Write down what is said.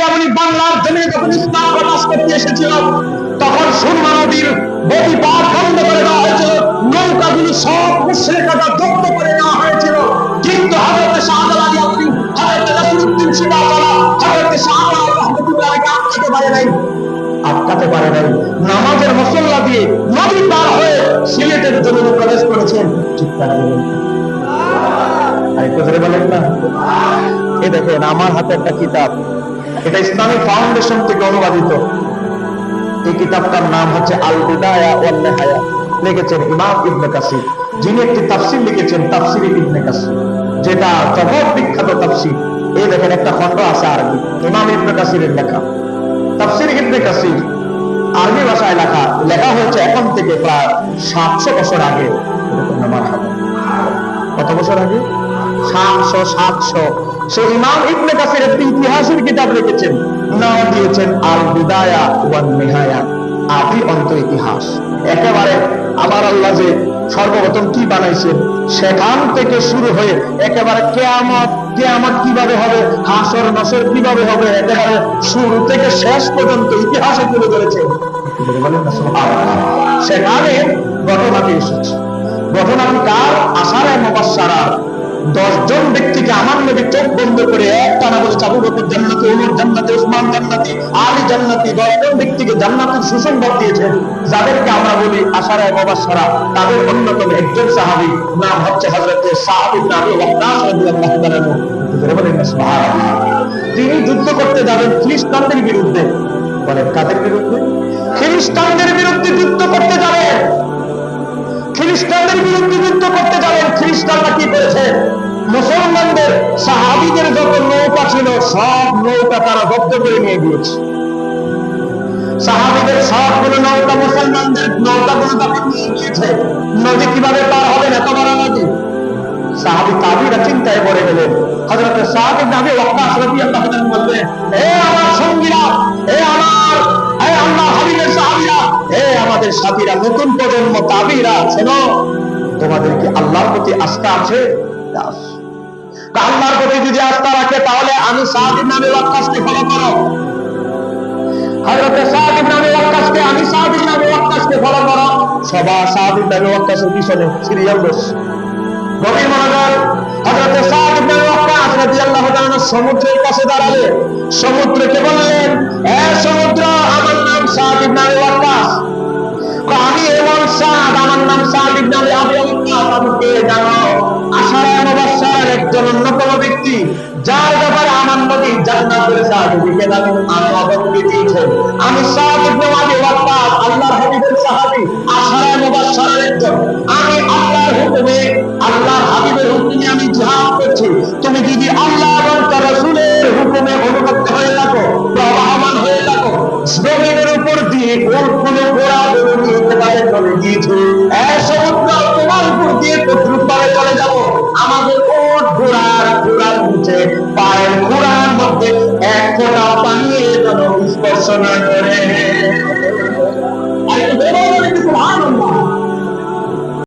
আলী বাংলার জমিনে যখন ইসলাম প্রকাশ করতে এসেছিল, তখন সুরমা নদীর গতিপথ বন্ধ করে দেওয়া হয়েছিল, নৌকাগুলো সব মুশরিকরা জব্দ করে নেওয়া হয়েছিল। কিন্তু হযরত শাহজালাল আলী আপনি হযরত নাসিরউদ্দিন সিরাজওয়ালা হযরত শাহজালাল রহমাতুল্লাহকে আটকাতে পারে নাই। নামাজের মুসল্লা দিয়ে নদী পার হয়ে সিলেটের জমিনে প্রবেশ করেছেন। চিৎকার করুন, আরেকটু ধরে বলেন না। এই দেখেন আমার হাতে একটা কিতাব, এটা ইসলামিক ফাউন্ডেশন থেকে অনুবাদিত। এই কিতাবটার নাম হচ্ছে আল বিদায়া ওয়ান নিহায়া, লিখেছেন ইমাম ইবনে কাসির, যিনি একটি তাফসীর লিখেছেন, তাফসীর ইবনে কাসির, যেটা জগৎ বিখ্যাত তাফসীর। এই দেখেন একটা খণ্ড আছে আরবি, ইমাম ইবনে কাসিরের লেখা তাফসীর ইবনে কাসির, আরবি ভাষায় লেখা হয়েছে এখন থেকে প্রায় 700 বছর আগে। কত বছর আগে? 700। সে ইমাম ইবনে কাসির একটি ইতিহাসের কিতাব লিখেছেন, নাম দিয়েছেন আল বিদায়া ওয়ান নিহায়া, আদি অন্ত ইতিহাস। একেবারে আমার আল্লাহ যে সর্বপ্রথম কি বানাইছেন সেখান থেকে শুরু হয়ে একেবারে কিয়ামত কিভাবে হবে, হাসর নাসর কিভাবে হবে, একেবারে শুরু থেকে শেষ পর্যন্ত ইতিহাসে তুলে ধরেছে। সেখানে ঘটনাটি এসেছে। ঘটনাটি কার? আশারায়ে মুবাশশারা 10 জন ব্যক্তিকে আমার নবী চোখ বন্ধ করে একটানা বলেছে আবু বকর জান্নাতি, ওমর জান্নাতি, উসমান জান্নাতি, আলী জান্নাতি। 10 জন ব্যক্তিকে জান্নাতের সুসংবাদ দিয়েছেন, যাদেরকে আমরা বলি আশারায়ে মুবাশশারা। তাদের অন্যতম একজন সাহাবী, নাম হচ্ছে হযরত সাদ ইবনে আবি ওয়াক্কাস রাদিয়াল্লাহু তাআলা। সুবহানাল্লাহ। তিনি যুদ্ধ করতে যাবেন খ্রিস্টানদের বিরুদ্ধে। বলেন কাদের বিরুদ্ধে? খ্রিস্টানদের বিরুদ্ধে যুদ্ধ করতে যাবেন। খ্রিস্টানদের বিরুদ্ধে যুদ্ধ করতে যাবেন। খ্রিস্টানরা কি করেছে? মুসলমানদের সাহাবীদের যত নৌকা ছিল সব নৌকা তারা জব্দ করে নিয়ে গিয়েছে। সাহাবীদের সবগুলো নৌকা মুসলমানদের নৌকাগুলো তারা নিয়ে গিয়েছে। নদী কিভাবে পার হবেন? এত বড় নদী। সাহাবী তাবিরা চিন্তায় পড়ে গেলেন। হযরত সাদ ইবনে আবি ওয়াক্কাস রাদিয়াল্লাহু তাআলা বললেন, হে আমার সঙ্গীরা, হে আল্লাহর হাবিবের সাহাবীরা, হে আমাদের সাথীরা, নতুন প্রজন্ম তাবিরা, শোনো, তোমাদের কি আল্লাহর প্রতি আস্থা আছে? আল্লাহর প্রতি যদি আস্থা রাখে তাহলে আমি সাদ ইবনে আবি ওয়াক্কাসকে ফলো করো। হযরত সাদ ইবনে আবি ওয়াক্কাসকে, আমি সাদ ইবনে আবি ওয়াক্কাসকে ফলো করো। সবাই সাদ ইবনে আবি ওয়াক্কাসের পিছনে সিরিয়াল বস। গভীর মনোযোগ। হযরত সাদ ইবনে আবি ওয়াক্কাস রাদিয়াল্লাহু তাআলা সমুদ্রের কাছে দাঁড়ালেন। সমুদ্রকে বললেন, হে সমুদ্র, আমার নাম সাদ ইবনে আবি ওয়াক্কাস। আমি এমন সাদ, আমার নাম সাদ ইবনে আবি ওয়াক্কাস। আমাকে জানো? আশারায়ে মুবাশশারার একজন অন্যতম ব্যক্তি, যার ব্যাপারে আমার নবী জান্নাতের সাহাবীকে আমি অবগত দিয়েছি। আমি সাদ ইবনে আবি ওয়াক্কাস, আল্লাহর হাবিবের সাহাবী।